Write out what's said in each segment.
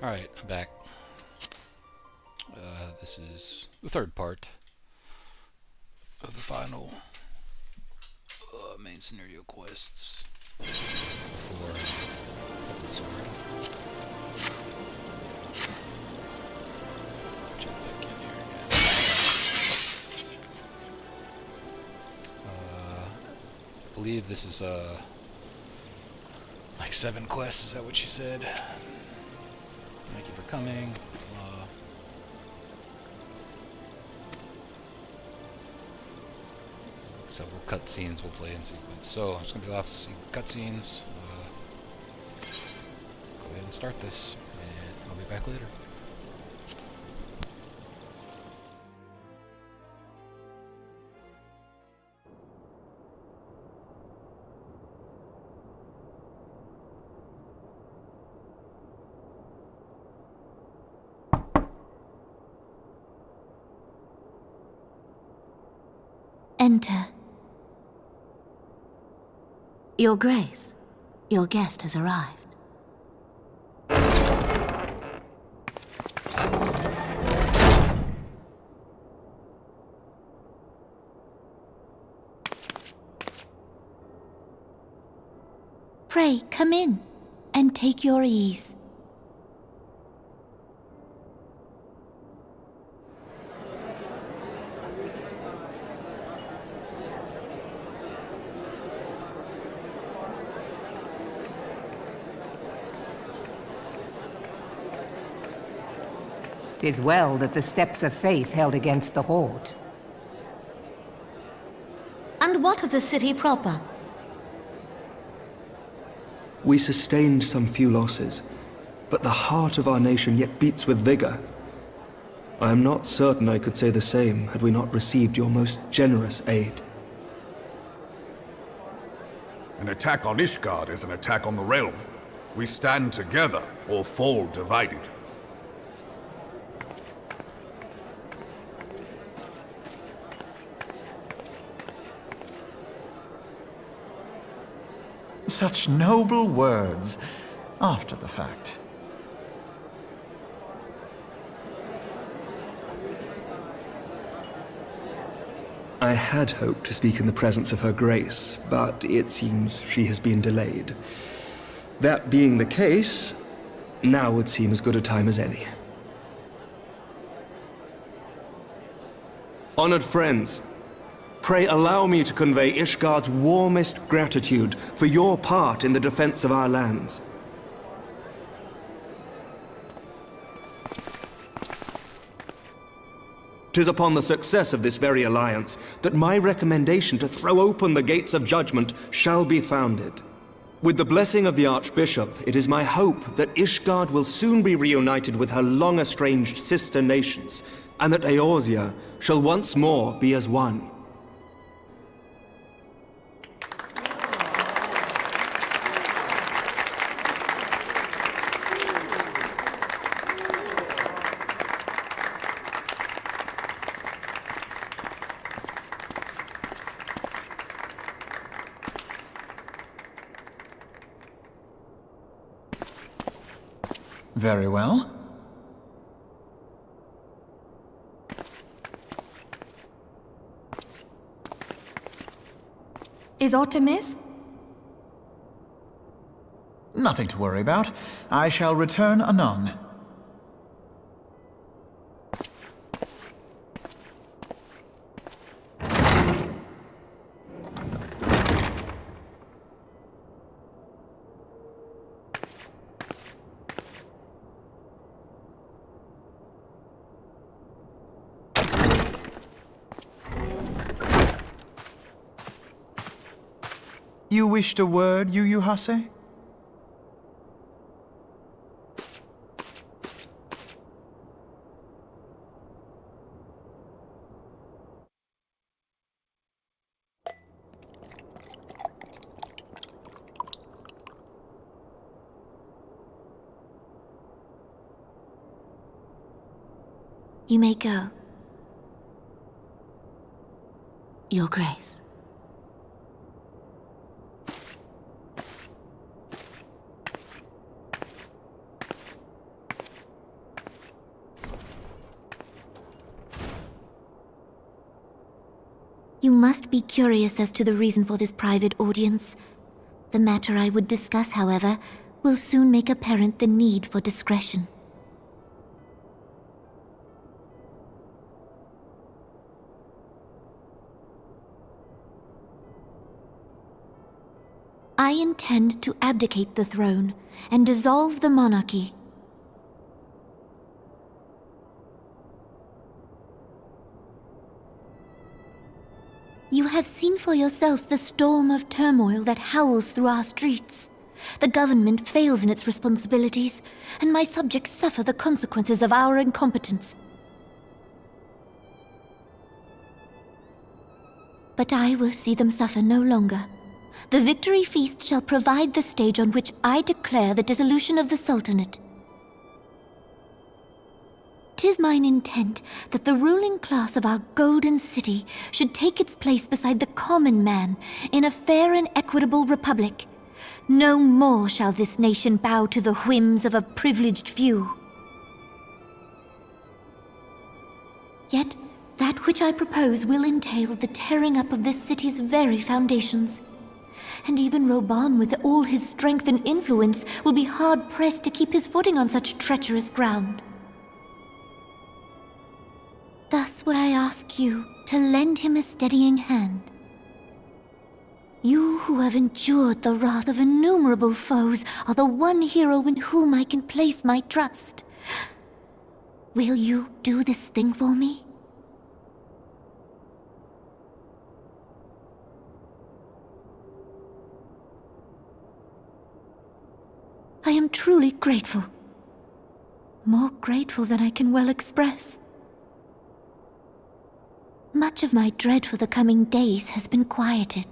Alright, I'm back. This is the third part of the final main scenario quests for Heavensward. Jump back in here again. I believe this is like 7 quests, is that what she said? Thank you for coming. Several cutscenes will play in sequence. So, there's going to be lots of cutscenes. Go ahead and start this, and I'll be back later. Enter. Your Grace, your guest has arrived. Pray, come in and take your ease. "'Tis well that the steps of faith held against the Horde. And what of the city proper? We sustained some few losses, but the heart of our nation yet beats with vigor. I am not certain I could say the same had we not received your most generous aid. An attack on Ishgard is an attack on the realm. We stand together or fall divided. Such noble words, after the fact. I had hoped to speak in the presence of her grace, but it seems she has been delayed. That being the case, now would seem as good a time as any. Honored friends, pray allow me to convey Ishgard's warmest gratitude for your part in the defense of our lands. "'Tis upon the success of this very alliance that my recommendation to throw open the gates of judgment shall be founded. With the blessing of the Archbishop, it is my hope that Ishgard will soon be reunited with her long-estranged sister nations, and that Eorzea shall once more be as one." Very well. Is aught amiss? Nothing to worry about. I shall return anon. You wished a word, Yu Hase? You may go. Your Grace. You must be curious as to the reason for this private audience. The matter I would discuss, however, will soon make apparent the need for discretion. I intend to abdicate the throne and dissolve the monarchy. You have seen for yourself the storm of turmoil that howls through our streets. The government fails in its responsibilities, and my subjects suffer the consequences of our incompetence. But I will see them suffer no longer. The victory feast shall provide the stage on which I declare the dissolution of the Sultanate. 'Tis mine intent that the ruling class of our golden city should take its place beside the common man in a fair and equitable republic. No more shall this nation bow to the whims of a privileged few. Yet, that which I propose will entail the tearing up of this city's very foundations. And even Roban, with all his strength and influence, will be hard-pressed to keep his footing on such treacherous ground. Thus would I ask you to lend him a steadying hand. You who have endured the wrath of innumerable foes are the one hero in whom I can place my trust. Will you do this thing for me? I am truly grateful. More grateful than I can well express. Much of my dread for the coming days has been quieted.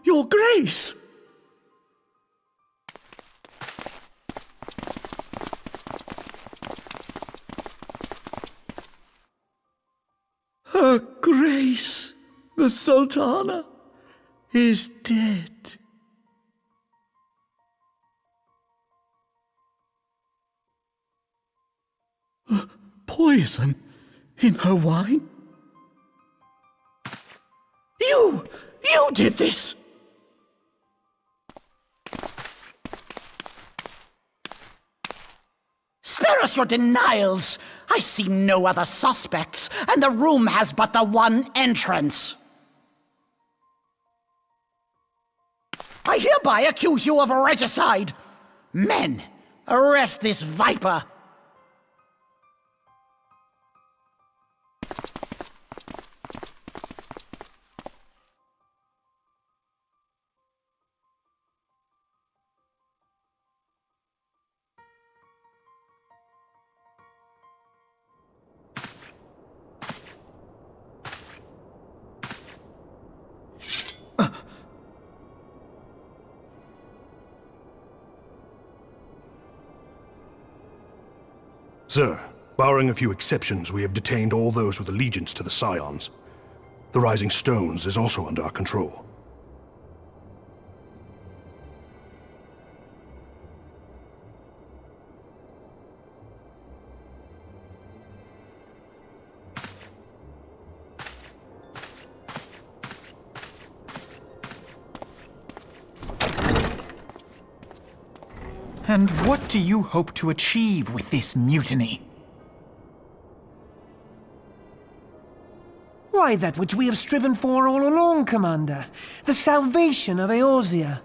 Your Grace! Her Grace, the Sultana, is dead. Poison in her wine? You did this! Spare us your denials! I see no other suspects, and the room has but the one entrance. I hereby accuse you of regicide! Men, arrest this viper! Sir, barring a few exceptions, we have detained all those with allegiance to the Scions. The Rising Stones is also under our control. And what do you hope to achieve with this mutiny? Why, that which we have striven for all along, Commander. The salvation of Eorzea.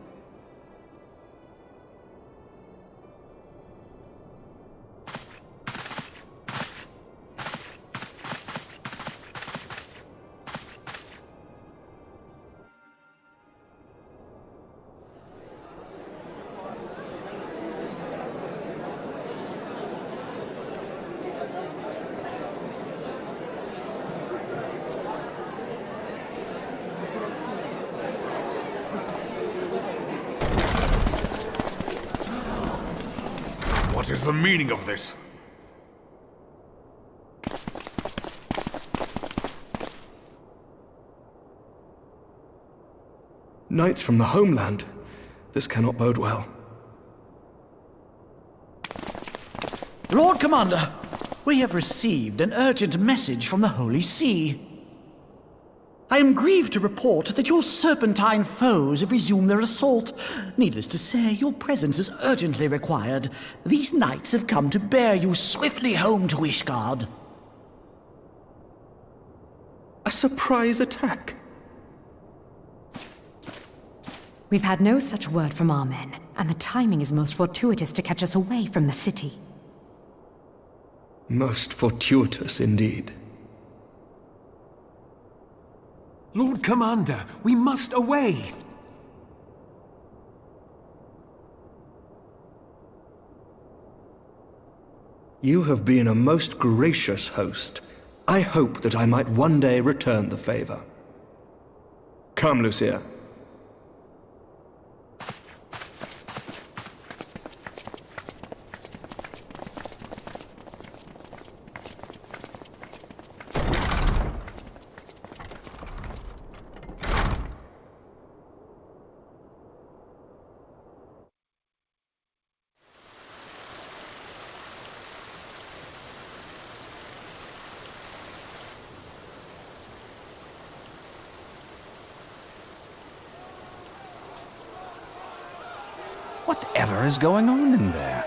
What is the meaning of this? Knights from the homeland. This cannot bode well. Lord Commander, we have received an urgent message from the Holy See. I am grieved to report that your serpentine foes have resumed their assault. Needless to say, your presence is urgently required. These knights have come to bear you swiftly home to Ishgard. A surprise attack? We've had no such word from our men, and the timing is most fortuitous to catch us away from the city. Most fortuitous indeed. Lord Commander, we must away! You have been a most gracious host. I hope that I might one day return the favor. Come, Lucia. Whatever is going on in there?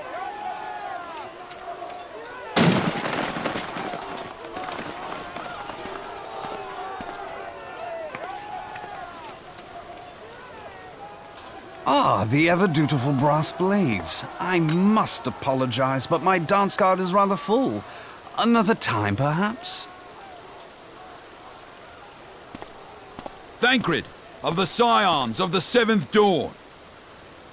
Ah, the ever-dutiful brass blades. I must apologize, but my dance card is rather full. Another time, perhaps? Thancred, of the Scions of the Seventh Dawn.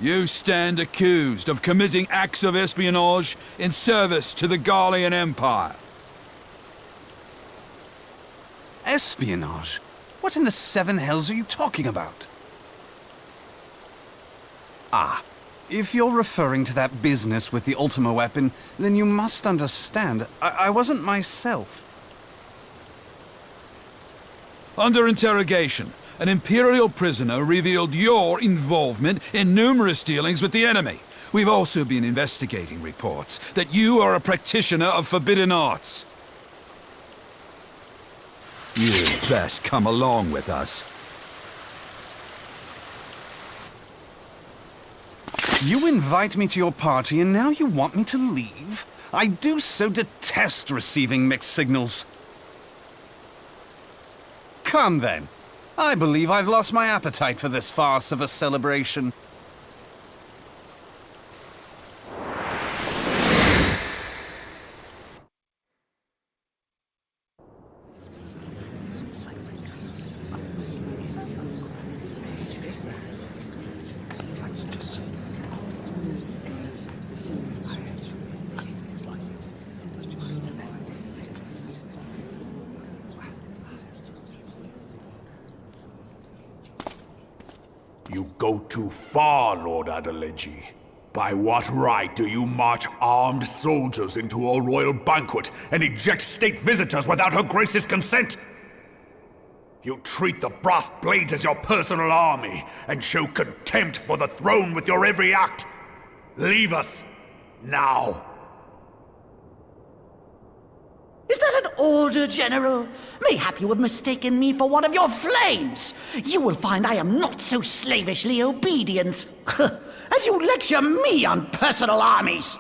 You stand accused of committing acts of espionage in service to the Garlean Empire. Espionage? What in the seven hells are you talking about? Ah, if you're referring to that business with the Ultima weapon, then you must understand, I wasn't myself. Under interrogation, an Imperial prisoner revealed your involvement in numerous dealings with the enemy. We've also been investigating reports that you are a practitioner of forbidden arts. You'd best come along with us. You invite me to your party and now you want me to leave? I do so detest receiving mixed signals. Come then. I believe I've lost my appetite for this farce of a celebration. You go too far, Lord Adeleji. By what right do you march armed soldiers into a royal banquet and eject state visitors without her grace's consent? You treat the brass blades as your personal army and show contempt for the throne with your every act. Leave us, now. Is that an order, General? Mayhap you have mistaken me for one of your flames. You will find I am not so slavishly obedient. As you lecture me on personal armies.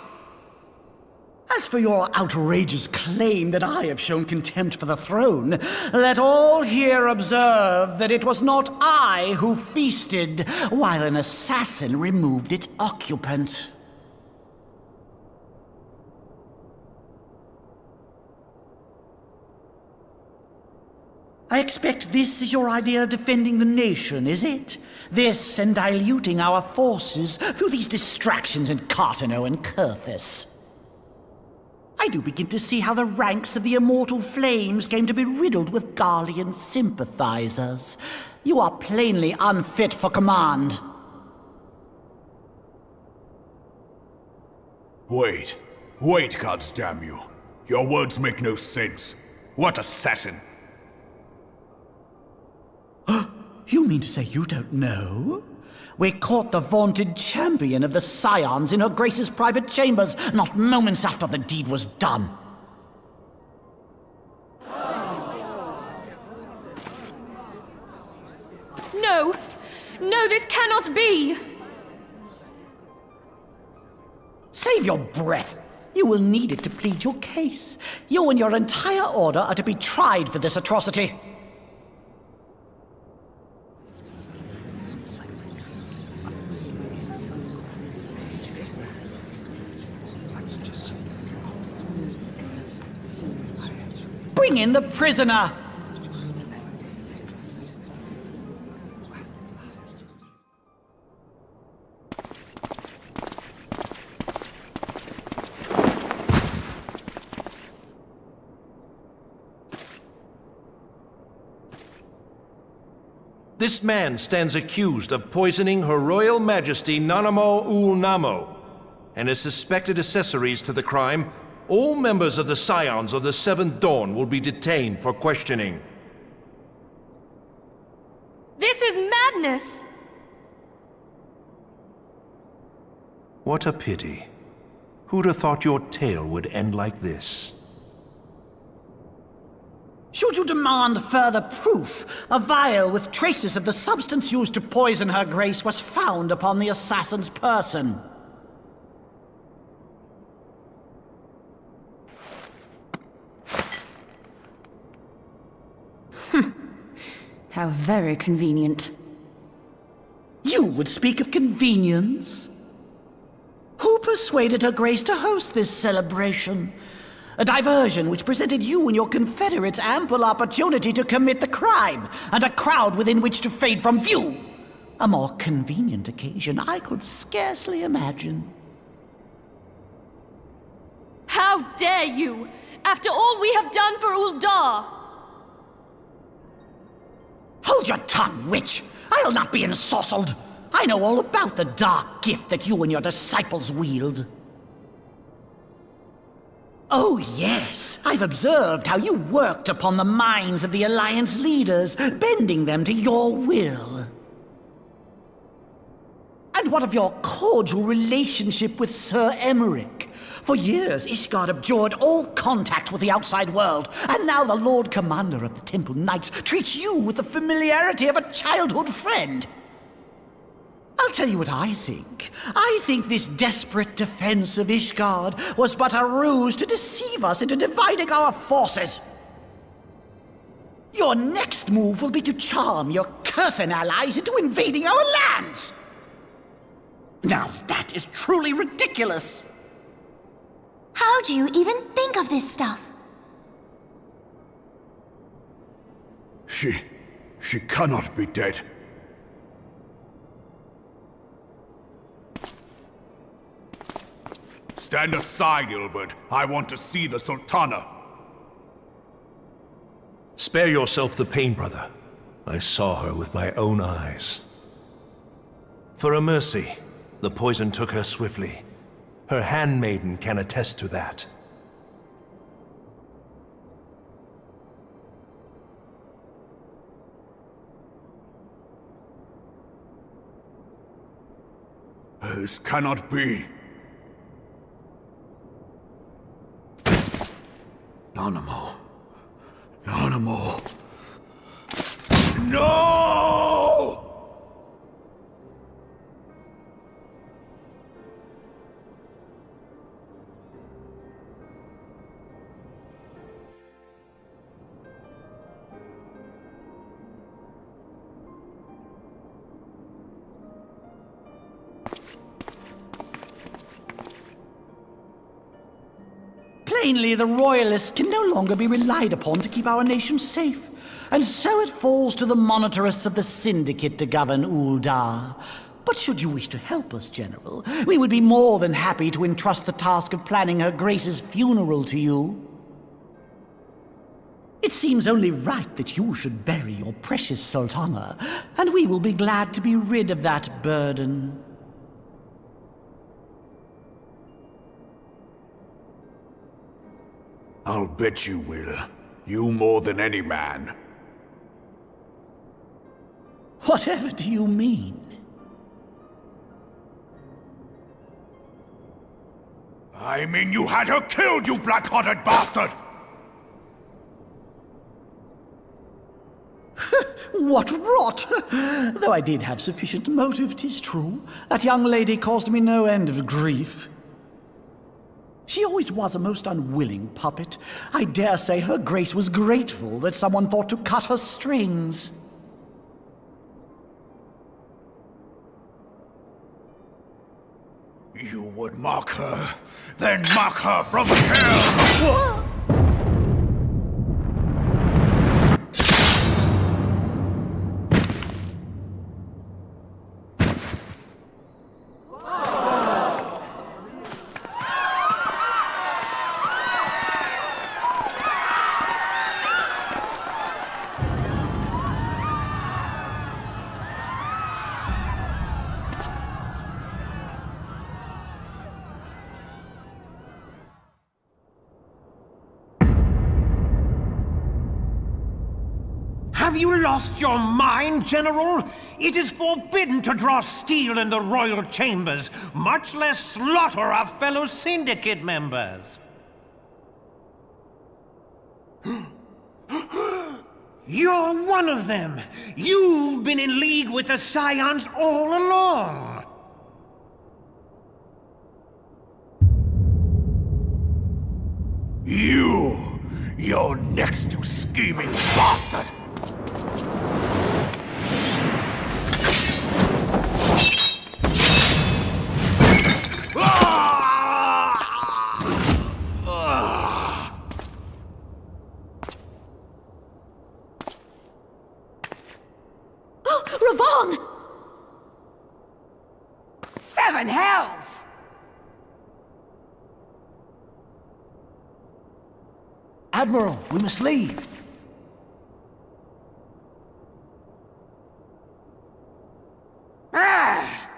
As for your outrageous claim that I have shown contempt for the throne, let all here observe that it was not I who feasted while an assassin removed its occupant. I expect this is your idea of defending the nation, is it? This and diluting our forces through these distractions in Cartano and Kurthis. I do begin to see how the ranks of the Immortal Flames came to be riddled with Garlean sympathizers. You are plainly unfit for command. Wait, goddamn you. Your words make no sense. What assassin? You mean to say you don't know? We caught the vaunted champion of the Scions in her Grace's private chambers, not moments after the deed was done. No! No, this cannot be! Save your breath. You will need it to plead your case. You and your entire order are to be tried for this atrocity. Bring in the prisoner! This man stands accused of poisoning Her Royal Majesty Nanamo Ul Namo, and as suspected accessories to the crime, all members of the Scions of the Seventh Dawn will be detained for questioning. This is madness! What a pity. Who'd have thought your tale would end like this? Should you demand further proof, a vial with traces of the substance used to poison her grace was found upon the assassin's person. How very convenient. You would speak of convenience? Who persuaded her grace to host this celebration? A diversion which presented you and your confederates ample opportunity to commit the crime, and a crowd within which to fade from view. A more convenient occasion I could scarcely imagine. How dare you! After all we have done for Uldar! Hold your tongue, witch! I'll not be ensorcelled! I know all about the dark gift that you and your disciples wield. Oh, yes. I've observed how you worked upon the minds of the Alliance leaders, bending them to your will. And what of your cordial relationship with Sir Emmerich? For years, Ishgard abjured all contact with the outside world, and now the Lord Commander of the Temple Knights treats you with the familiarity of a childhood friend. I'll tell you what I think. I think this desperate defense of Ishgard was but a ruse to deceive us into dividing our forces. Your next move will be to charm your Kurthan allies into invading our lands. Now that is truly ridiculous. How do you even think of this stuff? She cannot be dead. Stand aside, Ilbert. I want to see the Sultana. Spare yourself the pain, brother. I saw her with my own eyes. For a mercy, the poison took her swiftly. Her handmaiden can attest to that. This cannot be. Nanamo. Nanamo. No! Plainly, the Royalists can no longer be relied upon to keep our nation safe. And so it falls to the monitorists of the Syndicate to govern Uldar. But should you wish to help us, General, we would be more than happy to entrust the task of planning Her Grace's funeral to you. It seems only right that you should bury your precious Sultana, and we will be glad to be rid of that burden. I'll bet you will. You more than any man. Whatever do you mean? I mean you had her killed, you black-hearted bastard! What rot! Though I did have sufficient motive, 'tis true. That young lady caused me no end of grief. She always was a most unwilling puppet. I dare say Her Grace was grateful that someone thought to cut her strings. You would mock her, then mock her from hell! Have you lost your mind, General? It is forbidden to draw steel in the royal chambers, much less slaughter our fellow Syndicate members. You're one of them! You've been in league with the Scions all along! You're next, you scheming bastard! Raban! Seven hells! Admiral, we must leave. Ah!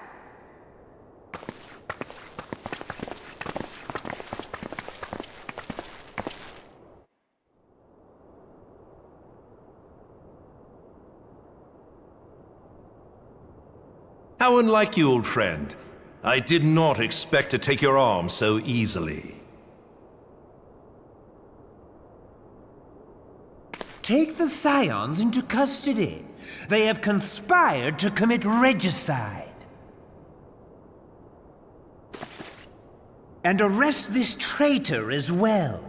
How unlike you, old friend. I did not expect to take your arm so easily. Take the Scions into custody. They have conspired to commit regicide. And arrest this traitor as well.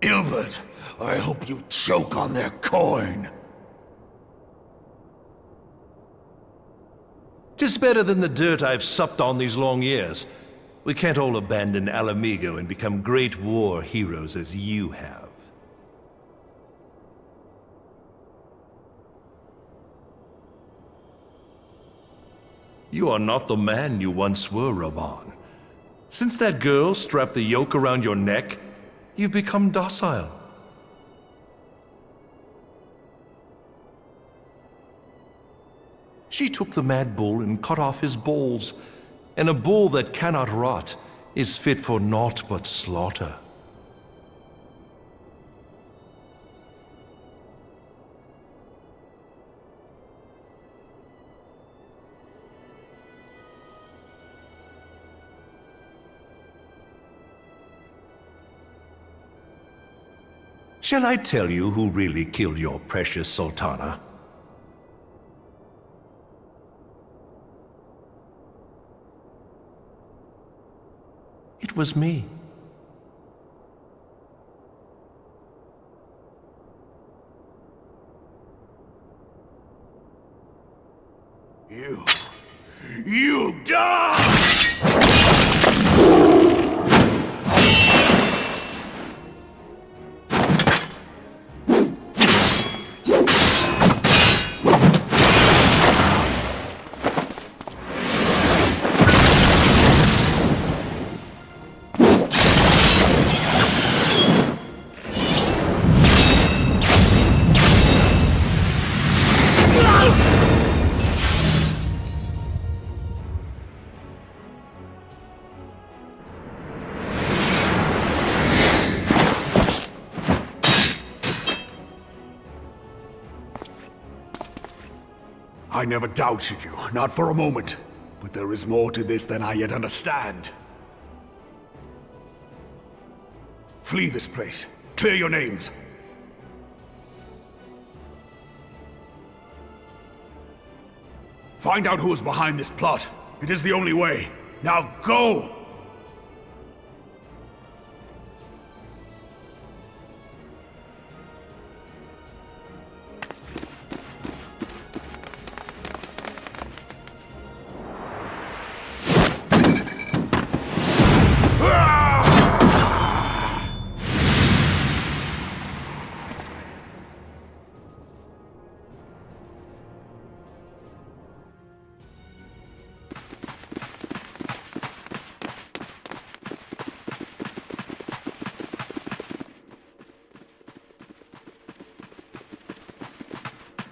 Ilbert, I hope you choke on their coin. 'Tis better than the dirt I've supped on these long years. We can't all abandon Alamigo and become great war heroes as you have. You are not the man you once were, Raban. Since that girl strapped the yoke around your neck, you've become docile. She took the mad bull and cut off his balls, and a bull that cannot rot is fit for naught but slaughter. Shall I tell you who really killed your precious Sultana? It was me. You die! I never doubted you, not for a moment. But there is more to this than I yet understand. Flee this place. Clear your names. Find out who is behind this plot. It is the only way. Now go!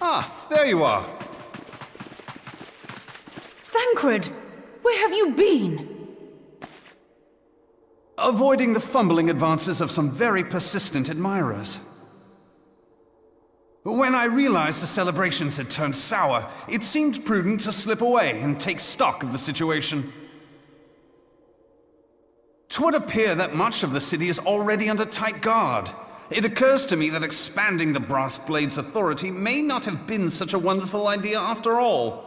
Ah, there you are. Thancred, where have you been? Avoiding the fumbling advances of some very persistent admirers. When I realized the celebrations had turned sour, it seemed prudent to slip away and take stock of the situation. 'Twould appear that much of the city is already under tight guard. It occurs to me that expanding the Brass Blade's authority may not have been such a wonderful idea after all.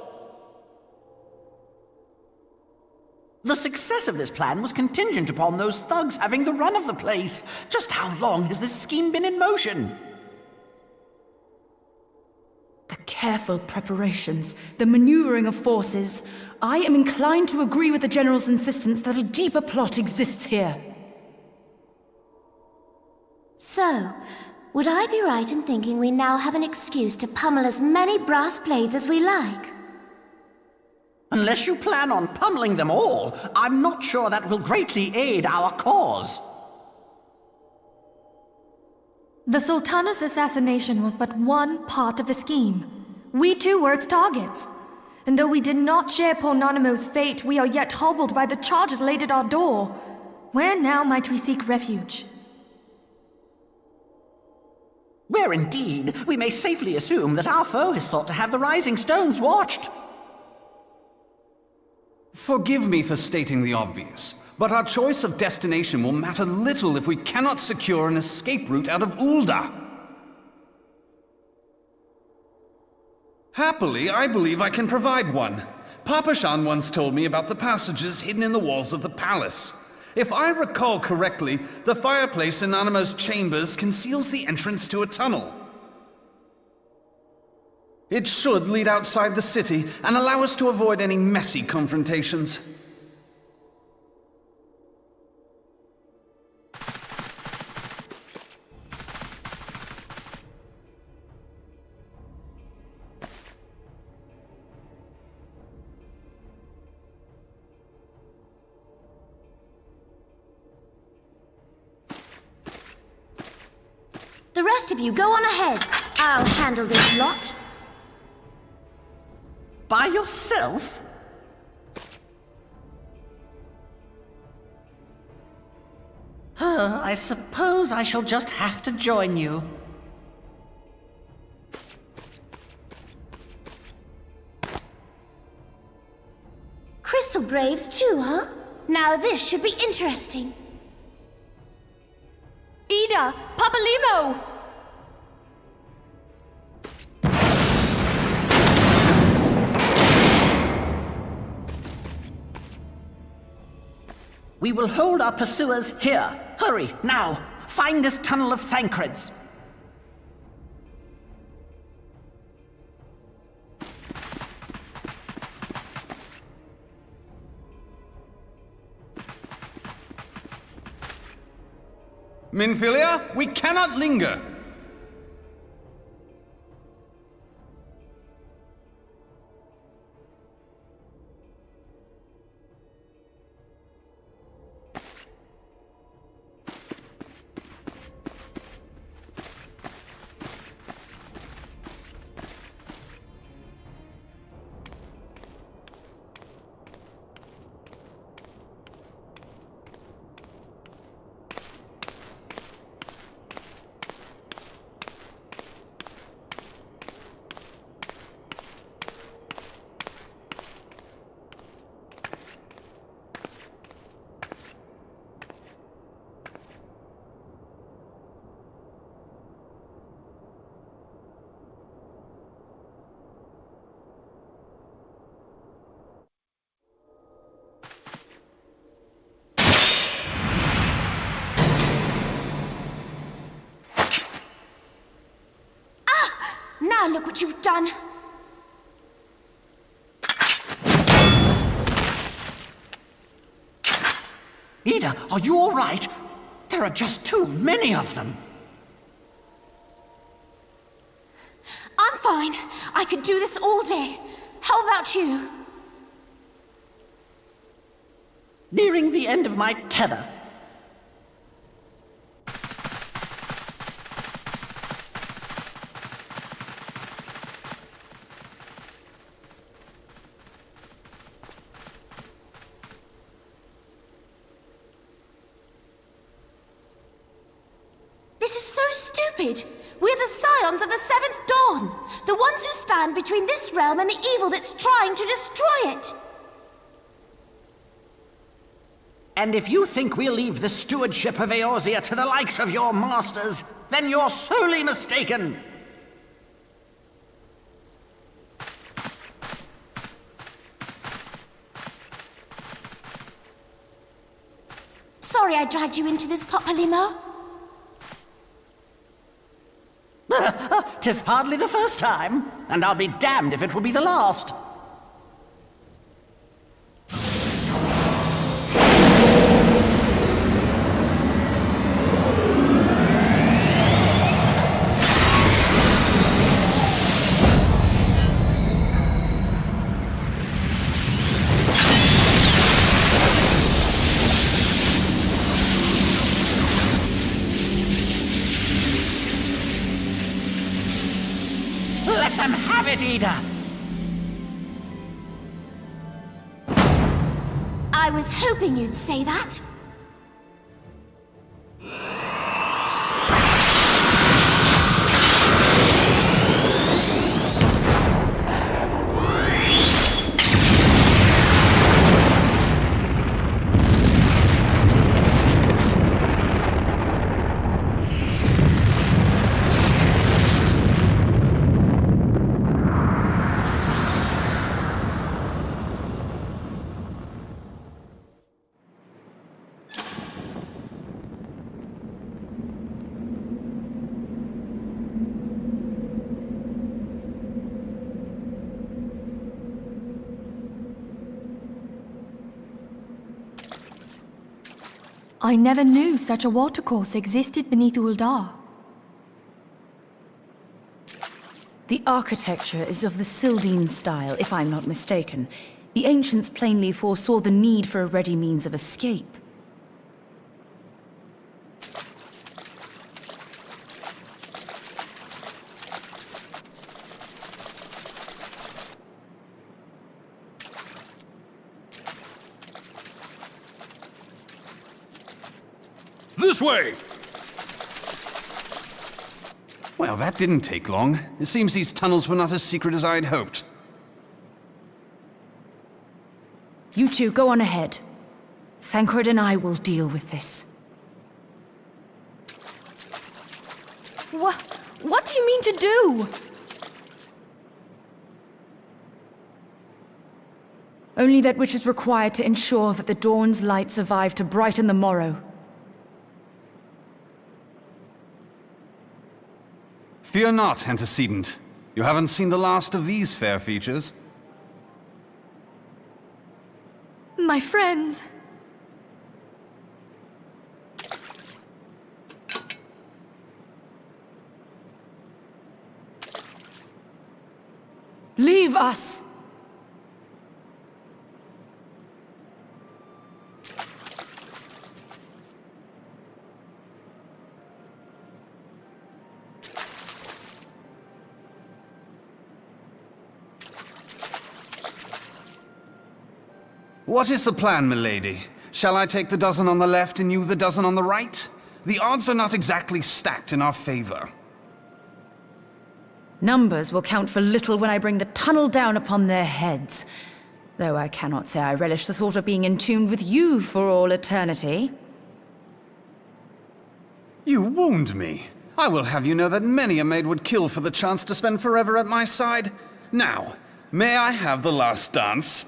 The success of this plan was contingent upon those thugs having the run of the place. Just how long has this scheme been in motion? The careful preparations, the maneuvering of forces. I am inclined to agree with the General's insistence that a deeper plot exists here. So, would I be right in thinking we now have an excuse to pummel as many brass blades as we like? Unless you plan on pummeling them all, I'm not sure that will greatly aid our cause. The Sultana's assassination was but one part of the scheme. We too were its targets. And though we did not share Pornonimo's fate, we are yet hobbled by the charges laid at our door. Where now might we seek refuge? Where indeed, we may safely assume that our foe has thought to have the Rising Stones watched. Forgive me for stating the obvious, but our choice of destination will matter little if we cannot secure an escape route out of Ulda. Happily, I believe I can provide one. Papashan once told me about the passages hidden in the walls of the palace. If I recall correctly, the fireplace in Animo's chambers conceals the entrance to a tunnel. It should lead outside the city and allow us to avoid any messy confrontations. The rest of you go on ahead. I'll handle this lot. By yourself? I suppose I shall just have to join you. Crystal Braves too, huh? Now this should be interesting. Ida! Papalimo! We will hold our pursuers here. Hurry, now! Find this tunnel of Thancred's. Minfilia, we cannot linger! Now look what you've done! Ida, are you all right? There are just too many of them. I'm fine. I could do this all day. How about you? Nearing the end of my tether. Stupid! We're the scions of the Seventh Dawn! The ones who stand between this realm and the evil that's trying to destroy it! And if you think we'll leave the stewardship of Eorzea to the likes of your masters, then you're sorely mistaken! Sorry I dragged you into this, Papalymo. 'Tis hardly the first time, and I'll be damned if it will be the last. Let them have it, Ida! I was hoping you'd say that. I never knew such a watercourse existed beneath Uldar. The architecture is of the Sildine style, if I'm not mistaken. The ancients plainly foresaw the need for a ready means of escape. This way! Well, that didn't take long. It seems these tunnels were not as secret as I'd hoped. You two, go on ahead. Thancred and I will deal with this. What do you mean to do? Only that which is required to ensure that the dawn's light survive to brighten the morrow. Fear not, antecedent. You haven't seen the last of these fair features. My friends. Leave us! What is the plan, milady? Shall I take the dozen on the left and you the dozen on the right? The odds are not exactly stacked in our favor. Numbers will count for little when I bring the tunnel down upon their heads. Though I cannot say I relish the thought of being entombed with you for all eternity. You wound me. I will have you know that many a maid would kill for the chance to spend forever at my side. Now, may I have the last dance?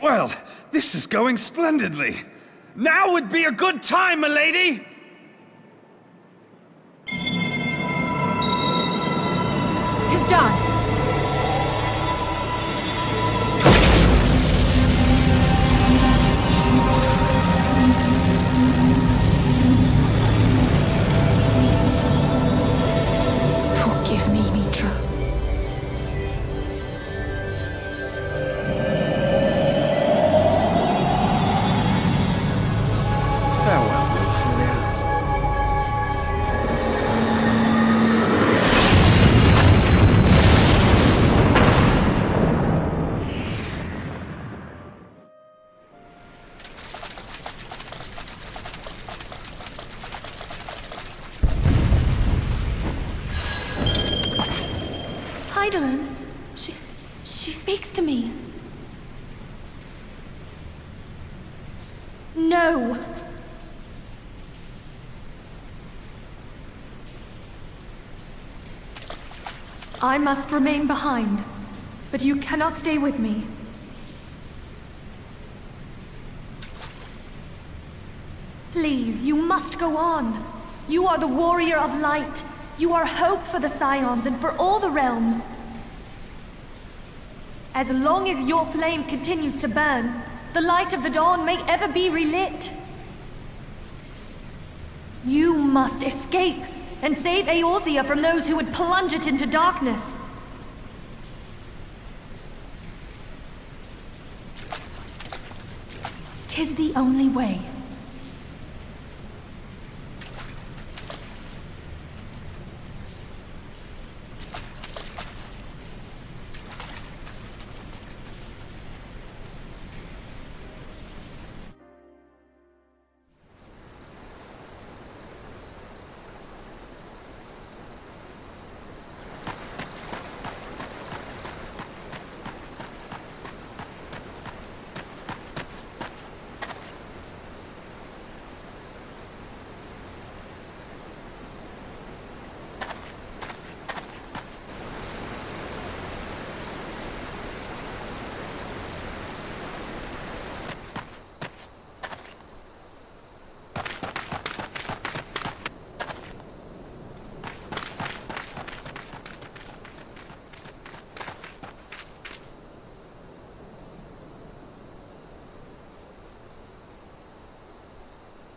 Well, this is going splendidly. Now would be a good time, milady! "'Tis done! Forgive me, Mitra. Farewell, Ophelia. Heidelin, she speaks to me. No. I must remain behind, but you cannot stay with me. Please, you must go on. You are the warrior of light. You are hope for the Scions and for all the realm. As long as your flame continues to burn, the light of the dawn may ever be relit. You must escape and save Eorzea from those who would plunge it into darkness. "'Tis the only way.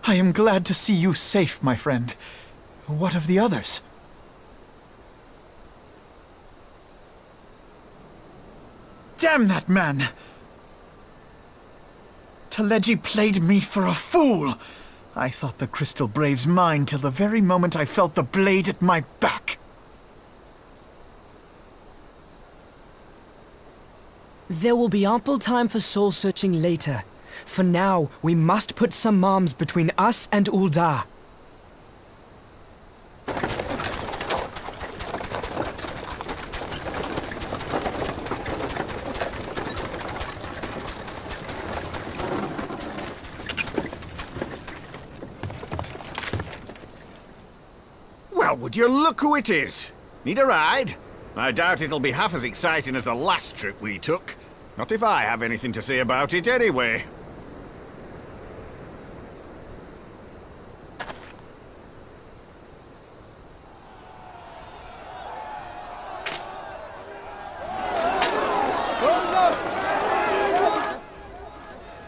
I am glad to see you safe, my friend. What of the others? Damn that man! Taleji played me for a fool! I thought the Crystal Brave's mine till the very moment I felt the blade at my back. There will be ample time for soul-searching later. For now, we must put some arms between us and Ul'dah. Well, would you look who it is? Need a ride? I doubt it'll be half as exciting as the last trip we took. Not if I have anything to say about it anyway.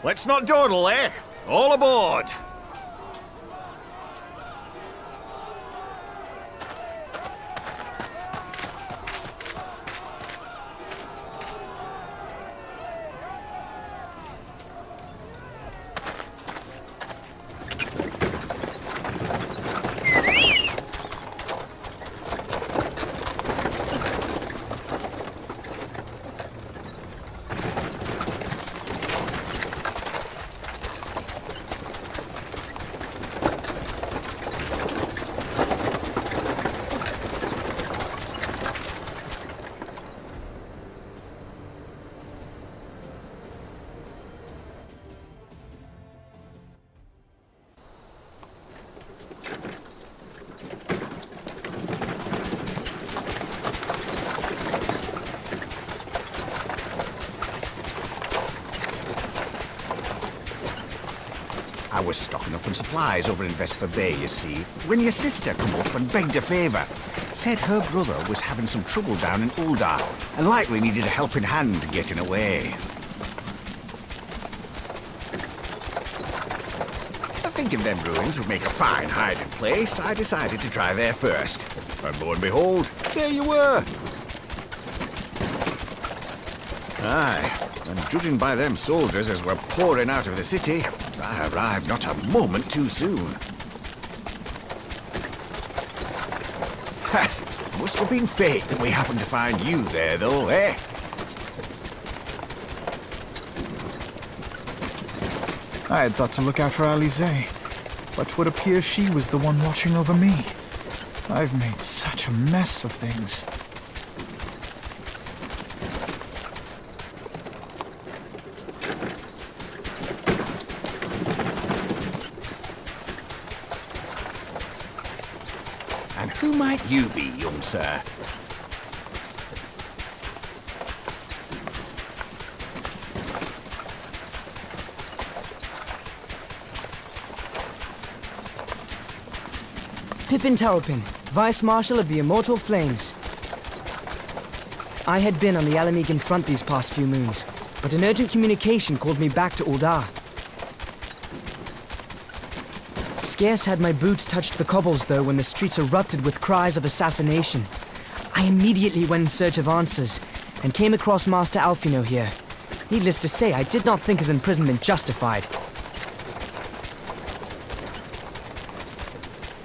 Let's not dawdle, eh? All aboard! I was stocking up on supplies over in Vesper Bay, you see, when your sister come up and begged a favour. Said her brother was having some trouble down in Ul'dah, and likely needed a helping hand getting away. Thinking them ruins would make a fine hiding place, I decided to try there first. And lo and behold, there you were! Aye, and judging by them soldiers as were pouring out of the city, I arrived not a moment too soon. Ha! Must have been fate that we happened to find you there, though, eh? I had thought to look out for Alize, but 'twould appear she was the one watching over me. I've made such a mess of things. And who might you be, young sir? Pippin Taropin, Vice Marshal of the Immortal Flames. I had been on the Alamegan front these past few moons, but an urgent communication called me back to Ul'dah. Scarce had my boots touched the cobbles, though, when the streets erupted with cries of assassination. I immediately went in search of answers, and came across Master Alfino here. Needless to say, I did not think his imprisonment justified.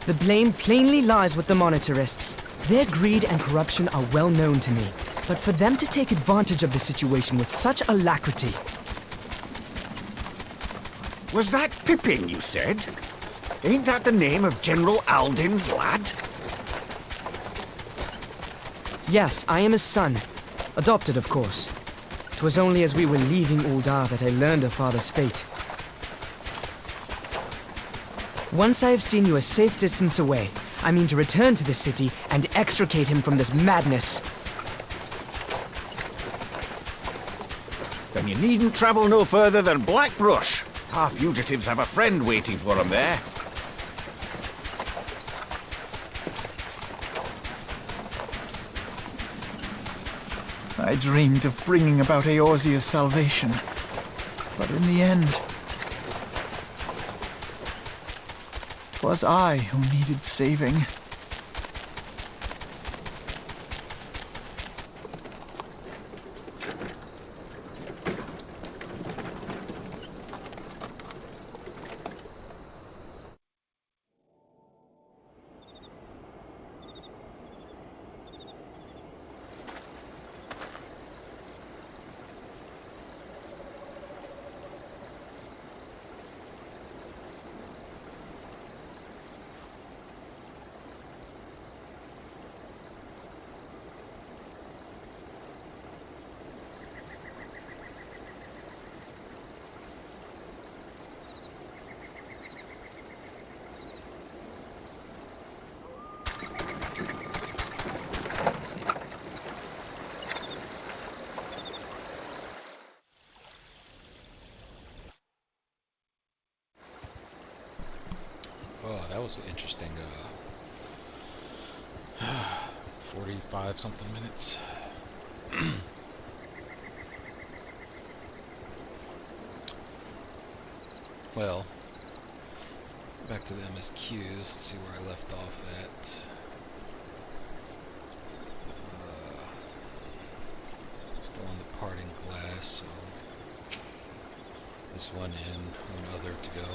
The blame plainly lies with the Monitarists. Their greed and corruption are well known to me, but for them to take advantage of the situation with such alacrity... Was that Pippin, you said? Ain't that the name of General Alden's lad? Yes, I am his son. Adopted, of course. 'Twas only as we were leaving Ul'dah that I learned of father's fate. Once I have seen you a safe distance away, I mean to return to the city and extricate him from this madness. Then you needn't travel no further than Blackbrush. Our fugitives have a friend waiting for them there. I dreamed of bringing about Eorzea's salvation, but in the end, 'twas I who needed saving. that was an interesting 45 something minutes. Well, back to the MSQs, let's see where I left off at. Still on the parting glass, so this one in, one other to go.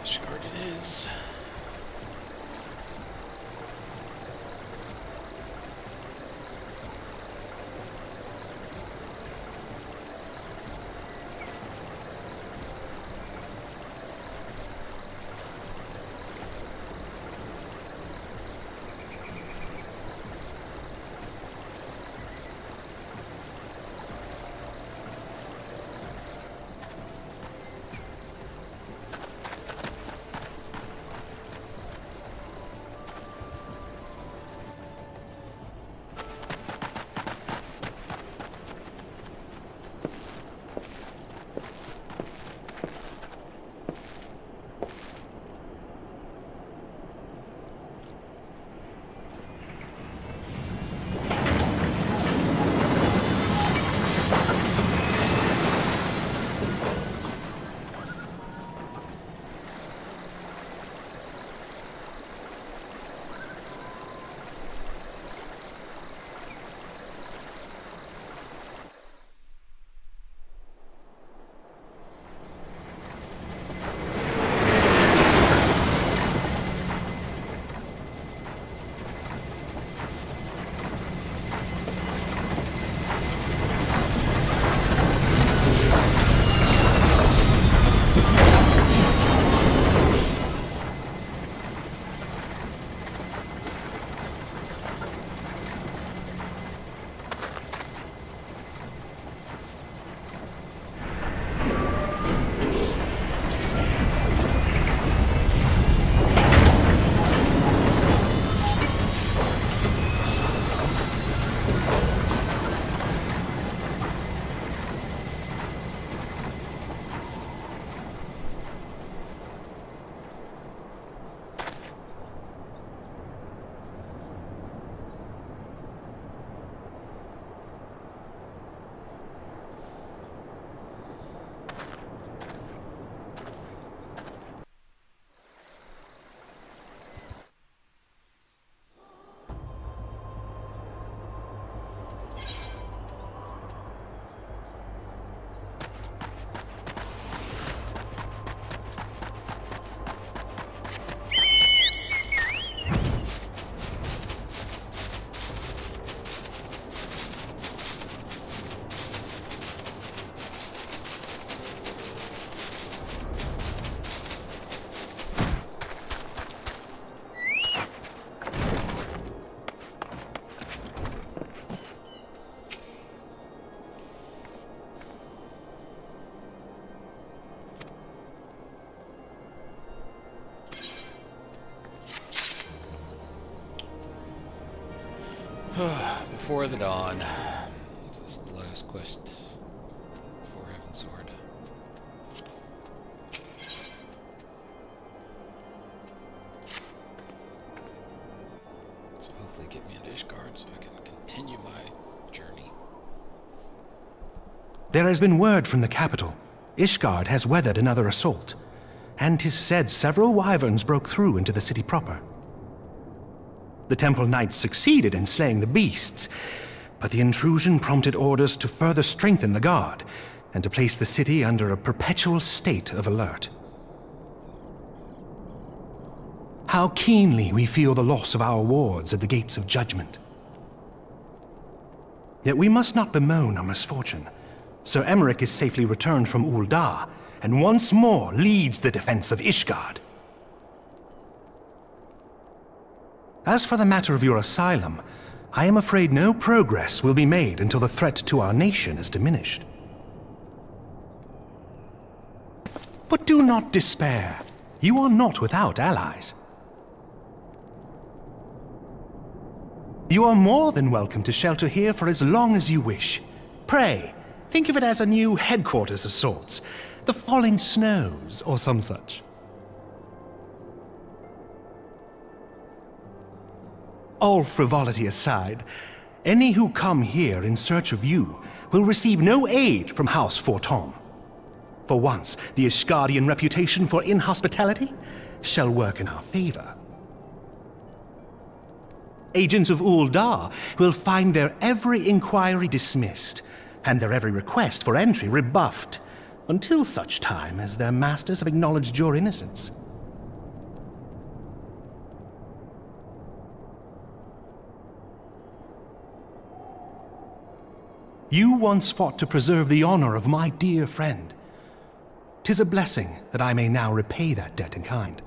Discard it is. before the dawn. This is the last quest for Heavensward. So hopefully get me into Ishgard so I can continue my journey. There has been word from the capital. Ishgard has weathered another assault, and 'tis said several wyverns broke through into the city proper. The Temple Knights succeeded in slaying the beasts, but the intrusion prompted orders to further strengthen the guard, and to place the city under a perpetual state of alert. How keenly we feel the loss of our wards at the gates of judgment. Yet we must not bemoan our misfortune. Sir Emmerich is safely returned from Ul'dah, and once more leads the defense of Ishgard. As for the matter of your asylum, I am afraid no progress will be made until the threat to our nation is diminished. But do not despair. You are not without allies. You are more than welcome to shelter here for as long as you wish. Pray, think of it as a new headquarters of sorts. The Falling Snows, or some such. All frivolity aside, any who come here in search of you will receive no aid from House Fortom. For once, the Ishgardian reputation for inhospitality shall work in our favor. Agents of Ul'dah will find their every inquiry dismissed, and their every request for entry rebuffed, until such time as their masters have acknowledged your innocence. You once fought to preserve the honor of my dear friend. 'Tis a blessing that I may now repay that debt in kind.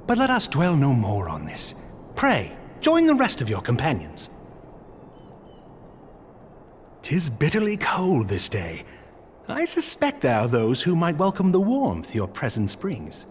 But let us dwell no more on this. Pray, join the rest of your companions. 'Tis bitterly cold this day. I suspect there are those who might welcome the warmth your presence brings.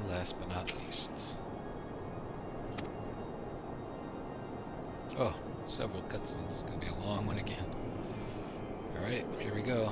Last but not least. Oh, several cutscenes. It's gonna be a long one again. Alright, here we go.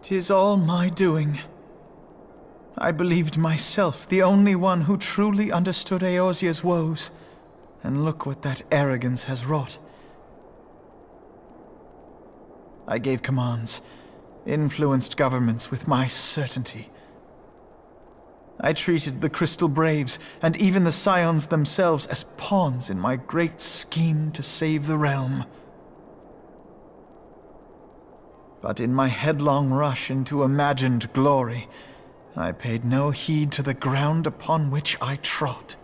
'Tis all my doing. I believed myself the only one who truly understood Eorzea's woes, and look what that arrogance has wrought. I gave commands, influenced governments with my certainty. I treated the Crystal Braves, and even the Scions themselves, as pawns in my great scheme to save the realm. But in my headlong rush into imagined glory, I paid no heed to the ground upon which I trod.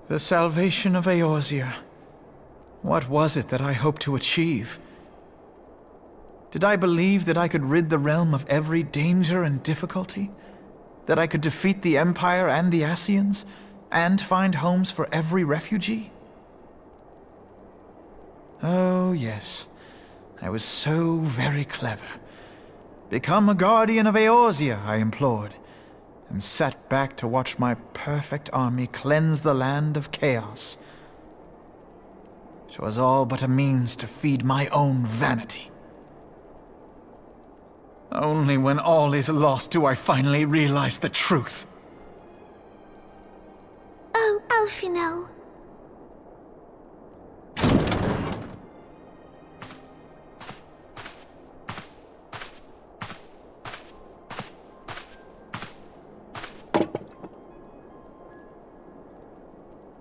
The salvation of Eorzea. What was it that I hoped to achieve? Did I believe that I could rid the realm of every danger and difficulty? That I could defeat the Empire and the Ascians, and find homes for every refugee? Oh, yes. I was so very clever. Become a guardian of Eorzea, I implored, and sat back to watch my perfect army cleanse the land of chaos. 'Twas all but a means to feed my own vanity. Only when all is lost do I finally realize the truth. Oh, Alphino.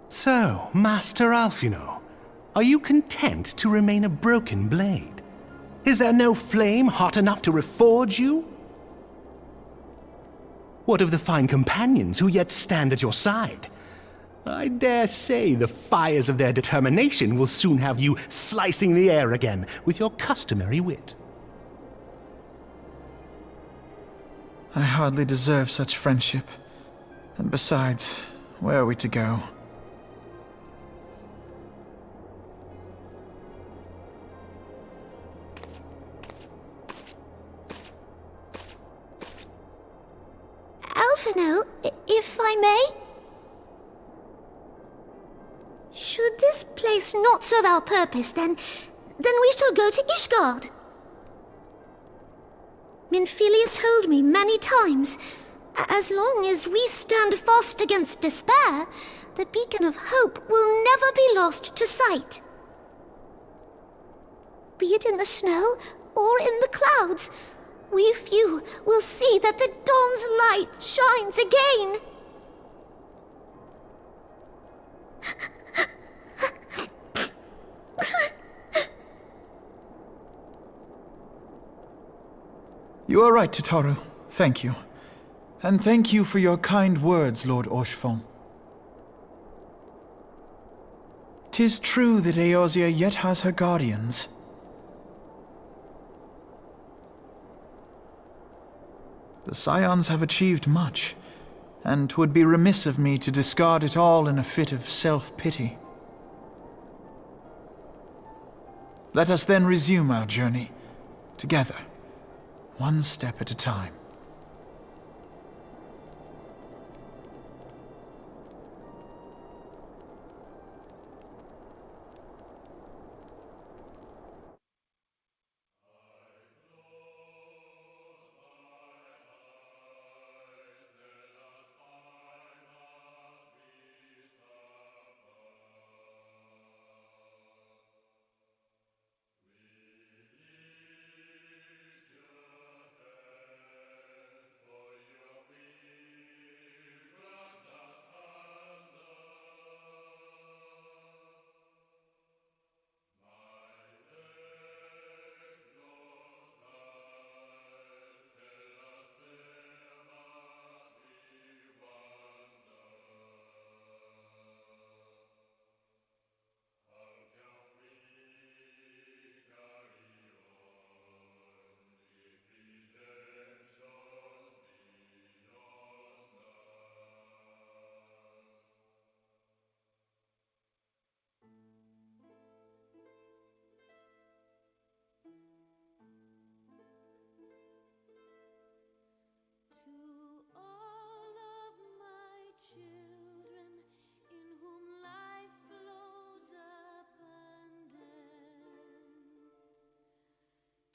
So, Master Alphino, are you content to remain a broken blade? Is there no flame hot enough to reforge you? What of the fine companions who yet stand at your side? I dare say the fires of their determination will soon have you slicing the air again with your customary wit. I hardly deserve such friendship. And besides, where are we to go? Alphino, if I may? Should this place not serve our purpose, then we shall go to Ishgard. Minfilia told me many times, as long as we stand fast against despair, the beacon of hope will never be lost to sight. Be it in the snow or in the clouds, we few will see that the dawn's light shines again. You are right, Tataru. Thank you. And thank you for your kind words, Lord Orchefon. 'Tis true that Eorzea yet has her guardians. The Scions have achieved much, and 'twould be remiss of me to discard it all in a fit of self-pity. Let us then resume our journey, together, one step at a time.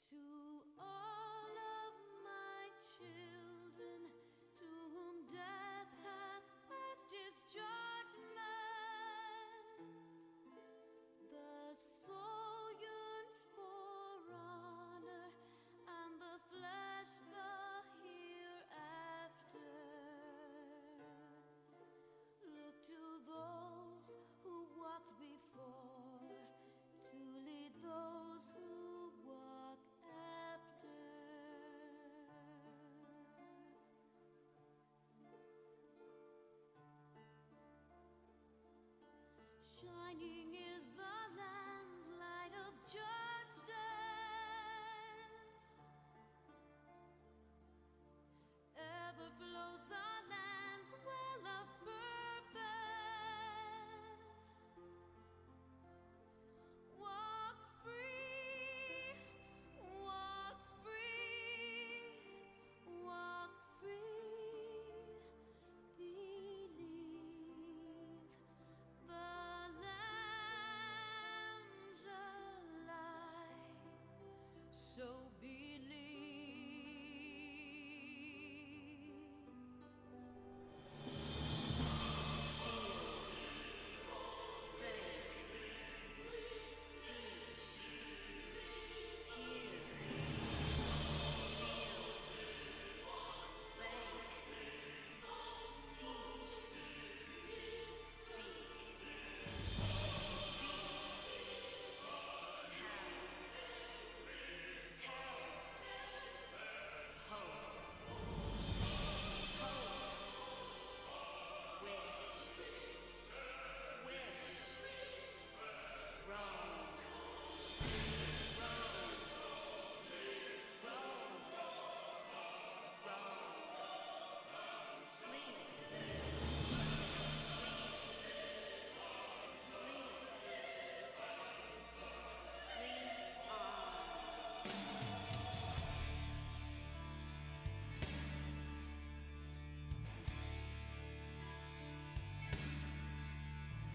To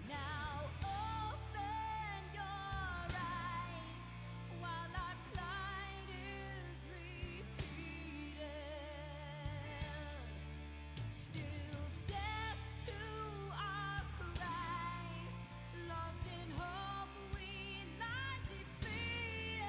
Now open your eyes while our plight is repeated. Still deaf to our cries, lost in hope we lie defeated.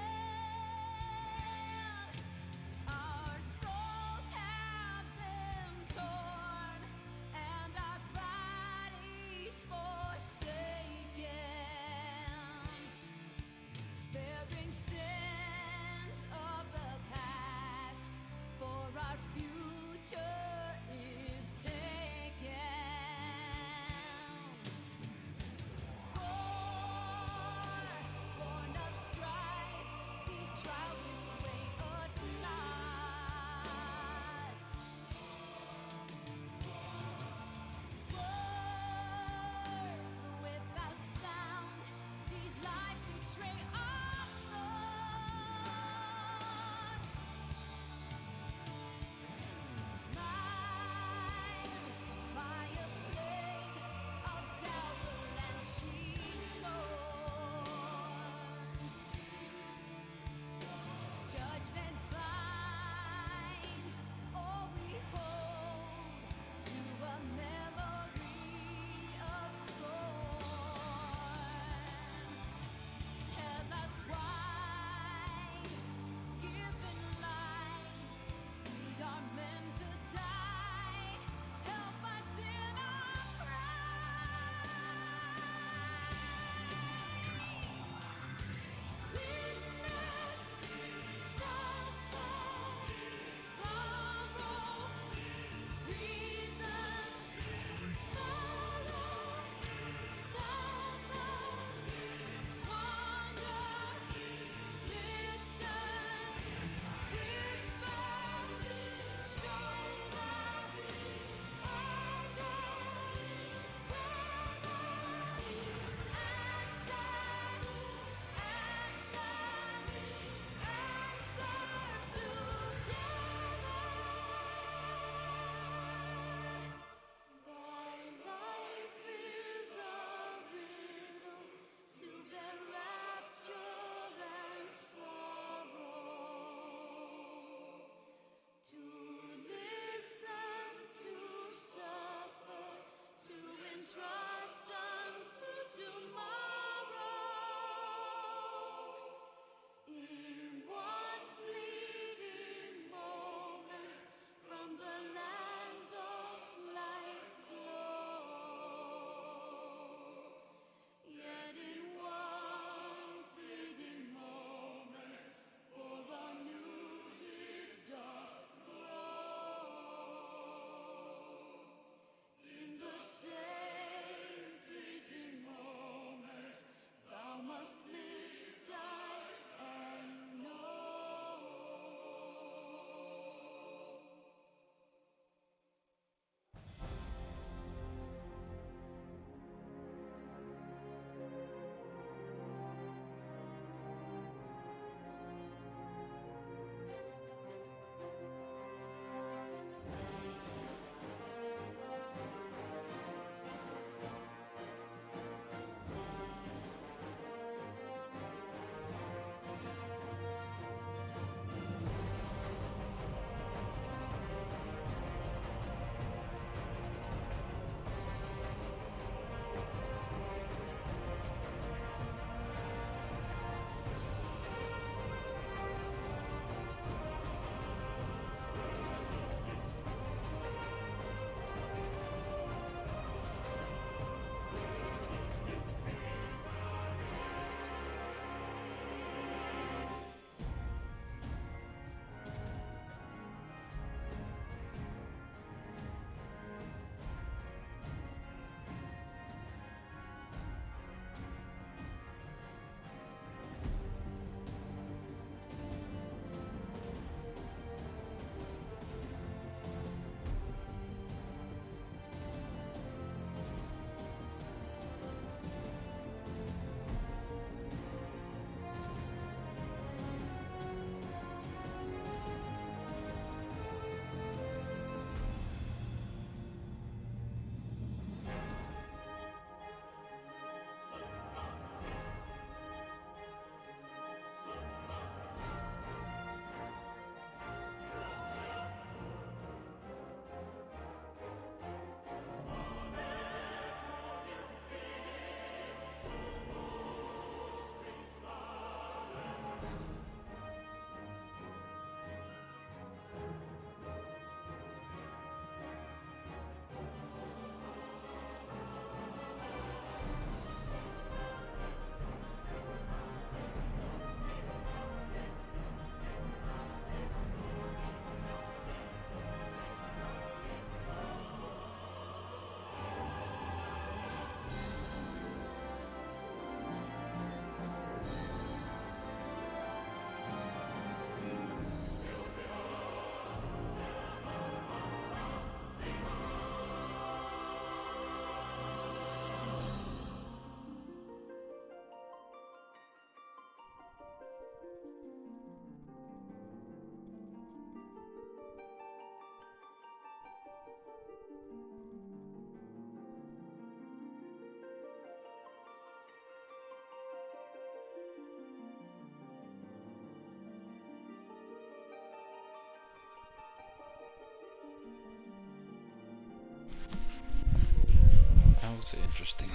It's an interesting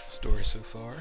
story so far.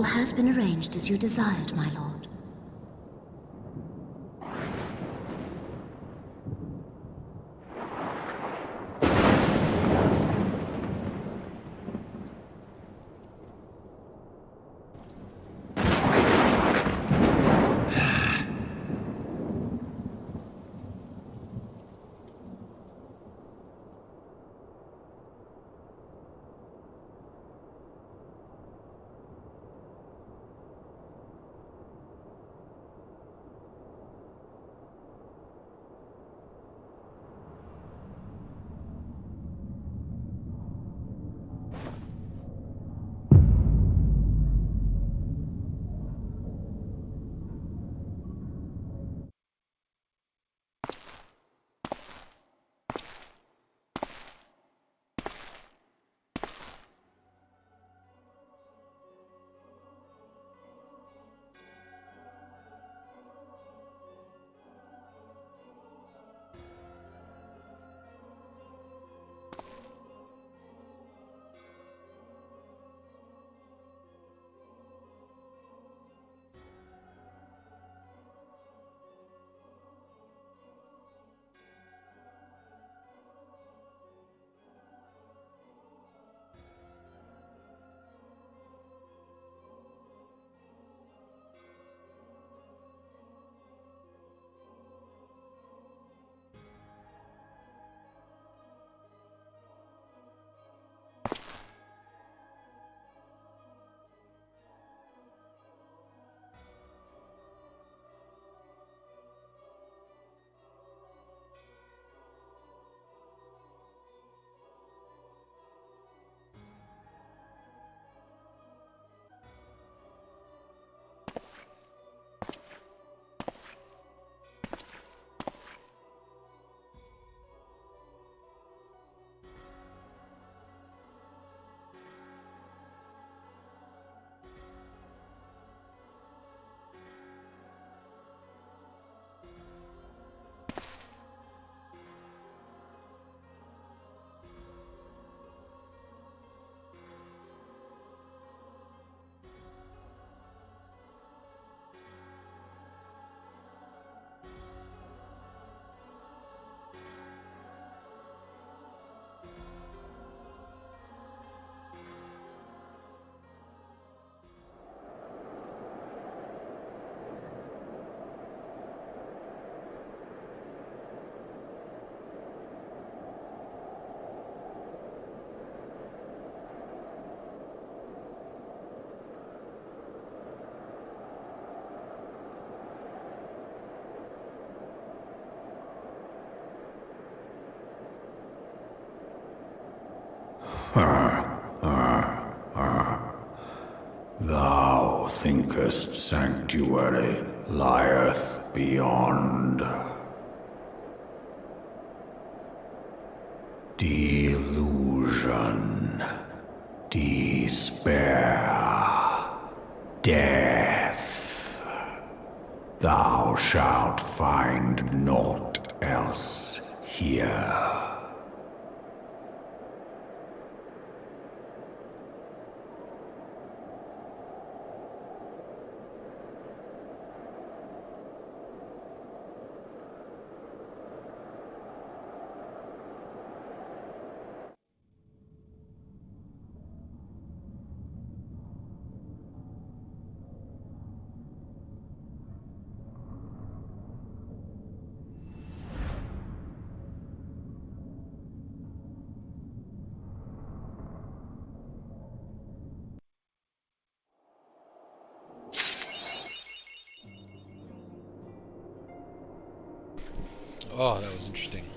All has been arranged as you desired, my lord. Thou thinkest sanctuary lieth beyond. Delusion, despair, death. Thou shalt find naught else here. Oh, that was interesting.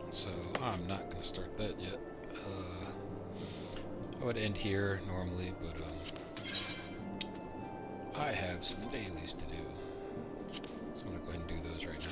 So, I'm not going to start that yet. I would end here normally, but I have some dailies to do. So I'm going to go ahead and do those right now.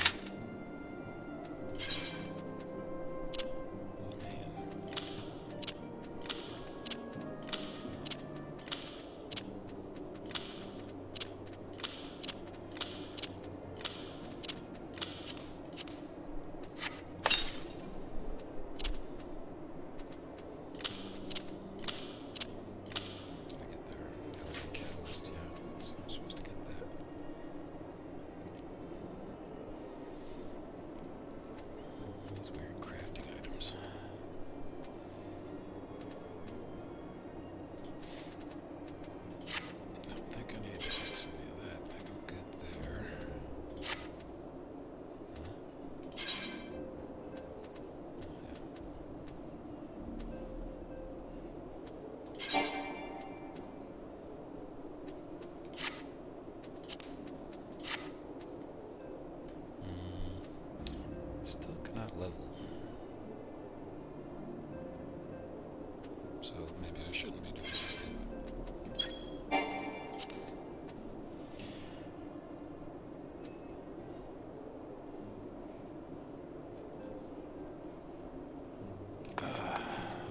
so maybe I shouldn't be doing that.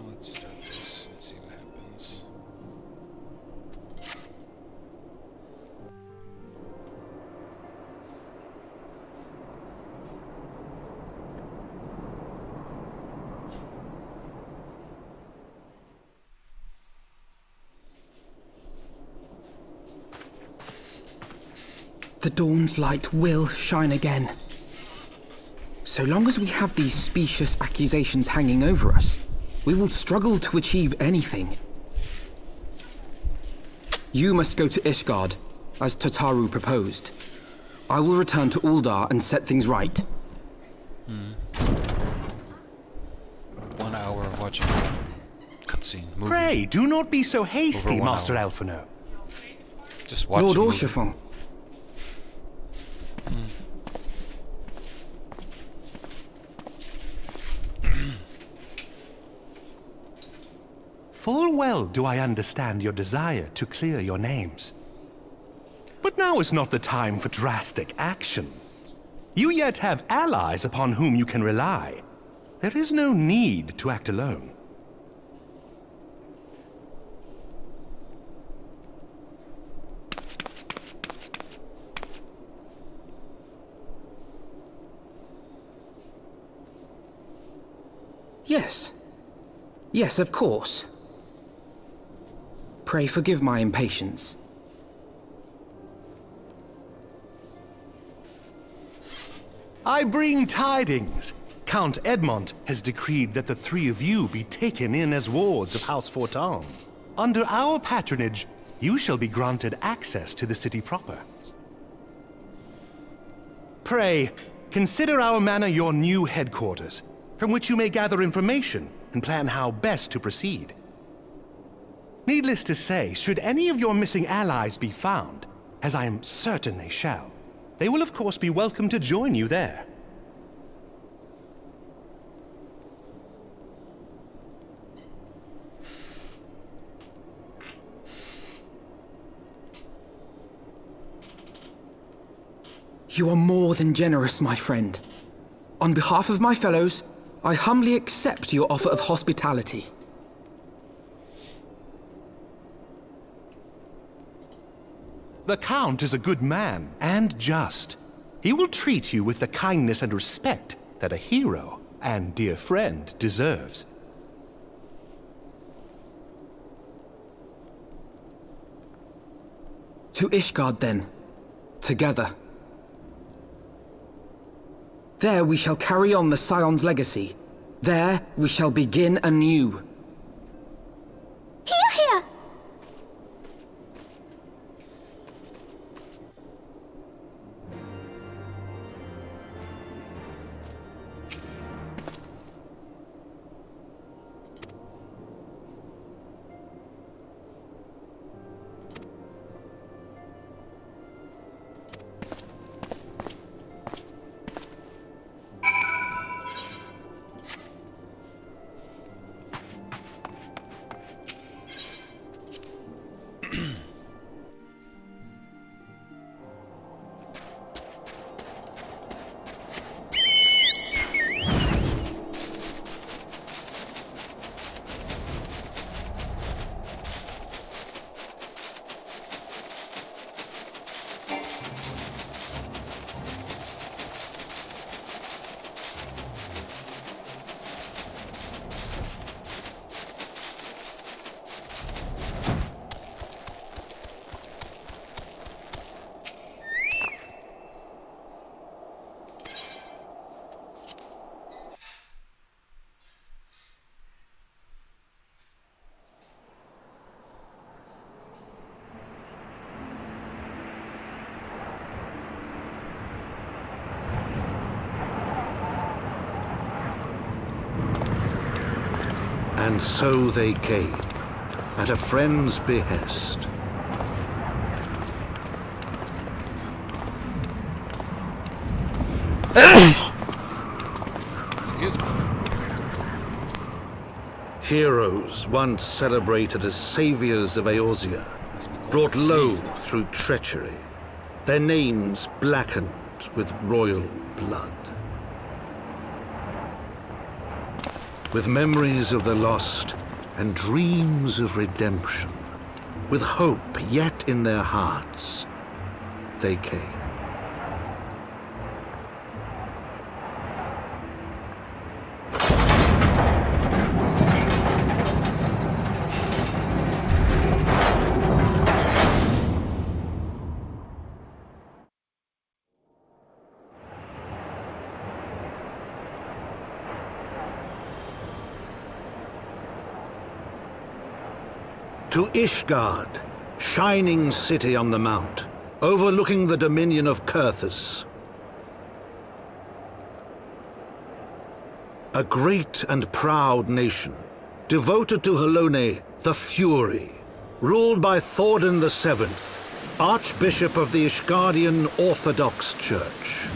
Let's start this. Let's see what happens. The dawn's light will shine again. So long as we have these specious accusations hanging over us, we will struggle to achieve anything. You must go to Ishgard, as Tataru proposed. I will return to Uldar and set things right. 1 hour of watching cutscene movie. Pray, do not be so hasty, Over 1 Master hour. Alphino. Just watch Lord a movie. Orchefon, Full well do I understand your desire to clear your names. But now is not the time for drastic action. You yet have allies upon whom you can rely. There is no need to act alone. yes. Yes, of course. Pray forgive my impatience. I bring tidings. Count Edmont has decreed that the three of you be taken in as wards of House Fortan. Under our patronage, you shall be granted access to the city proper. Pray, consider our manor your new headquarters, from which you may gather information and plan how best to proceed. Needless to say, should any of your missing allies be found, as I am certain they shall, they will of course be welcome to join you there. You are more than generous, my friend. On behalf of my fellows, I humbly accept your offer of hospitality. The Count is a good man, and just. He will treat you with the kindness and respect that a hero and dear friend deserves. To Ishgard, then. Together. There we shall carry on the Scion's legacy. There we shall begin anew. Here, here! And so they came, at a friend's behest. Excuse me. Heroes once celebrated as saviors of Eorzea, brought low through treachery, their names blackened with royal blood. With memories of the lost and dreams of redemption, with hope yet in their hearts, they came. To Ishgard, shining city on the mount, overlooking the dominion of Kurthus. A great and proud nation, devoted to Halone, the Fury, ruled by Thordan VII, Archbishop of the Ishgardian Orthodox Church.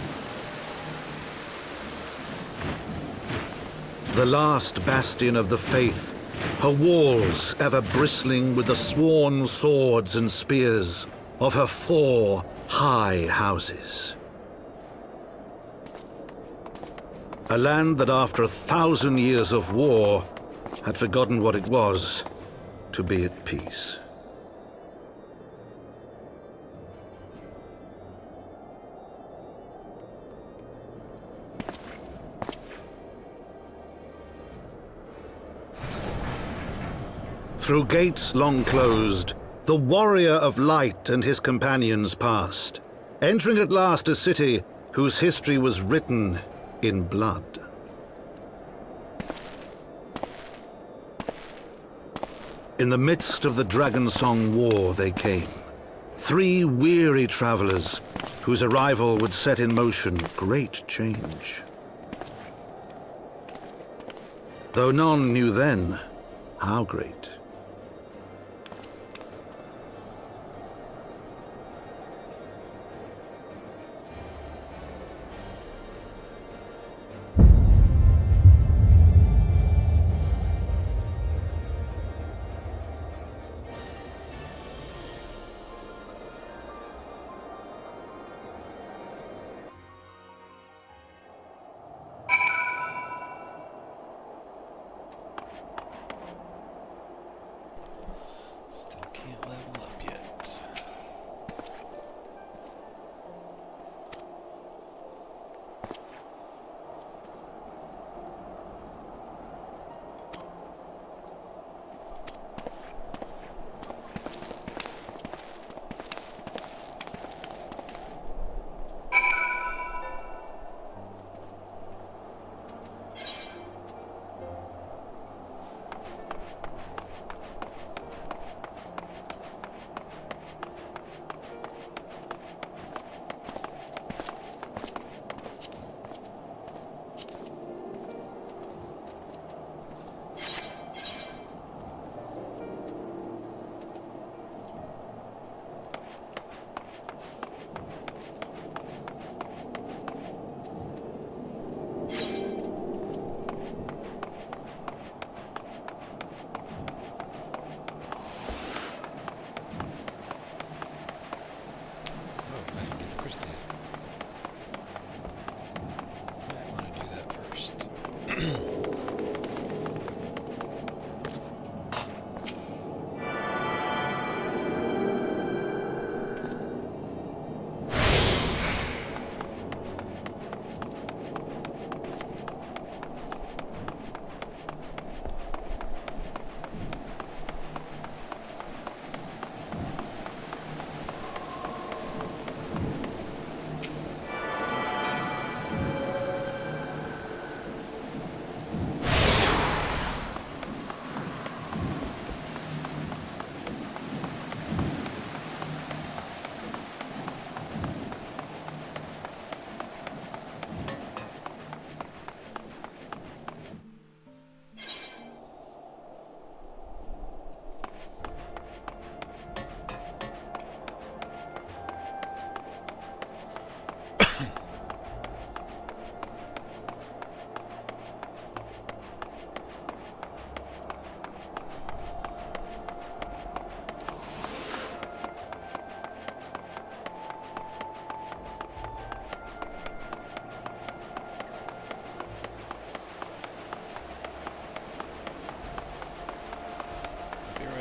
The last bastion of the faith, her walls ever bristling with the sworn swords and spears of her 4 high houses. A land that after 1,000 years of war had forgotten what it was to be at peace. Through gates long closed, the warrior of light and his companions passed, entering at last a city whose history was written in blood. In the midst of the Dragonsong War they came, 3 weary travelers whose arrival would set in motion great change. Though none knew then how great.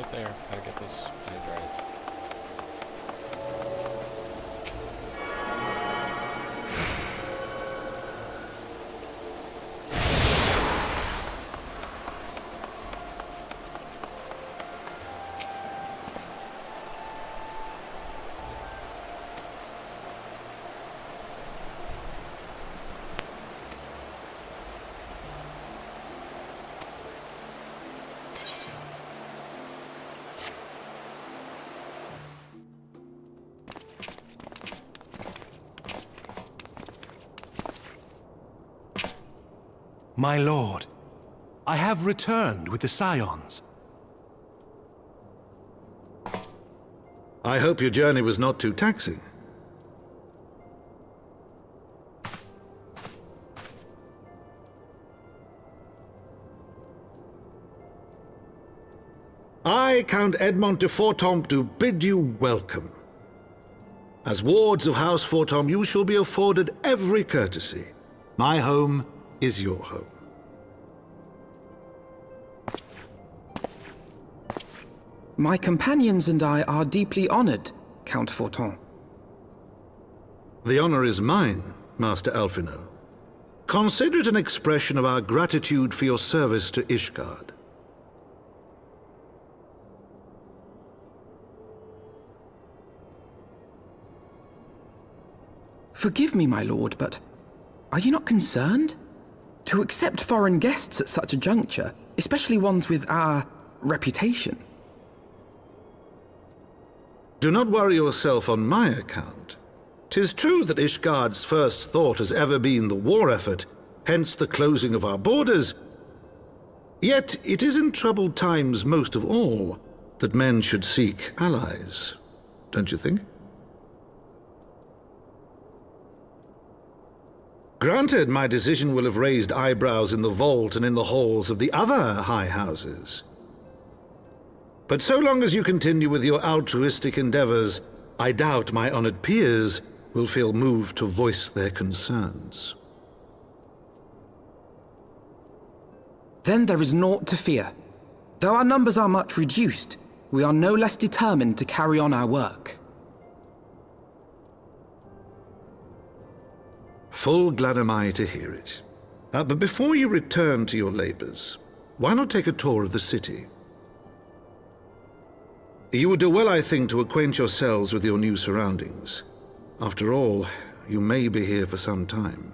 right there. Gotta get this played right. My lord, I have returned with the Scions. I hope your journey was not too taxing. I, Count Edmond de Fortemps, do bid you welcome. As wards of House Fortemps, you shall be afforded every courtesy. My home is your home. My companions and I are deeply honored, Count Fortemps. The honor is mine, Master Alphino. Consider it an expression of our gratitude for your service to Ishgard. Forgive me, my lord, but are you not concerned? To accept foreign guests at such a juncture, especially ones with our reputation. Do not worry yourself on my account. 'Tis true that Ishgard's first thought has ever been the war effort, hence the closing of our borders. Yet it is in troubled times most of all that men should seek allies, don't you think? Granted, my decision will have raised eyebrows in the vault and in the halls of the other high houses. But so long as you continue with your altruistic endeavors, I doubt my honored peers will feel moved to voice their concerns. Then there is naught to fear. Though our numbers are much reduced, we are no less determined to carry on our work. Full glad am I to hear it. But before you return to your labors, why not take a tour of the city? You would do well, I think, to acquaint yourselves with your new surroundings. After all, you may be here for some time.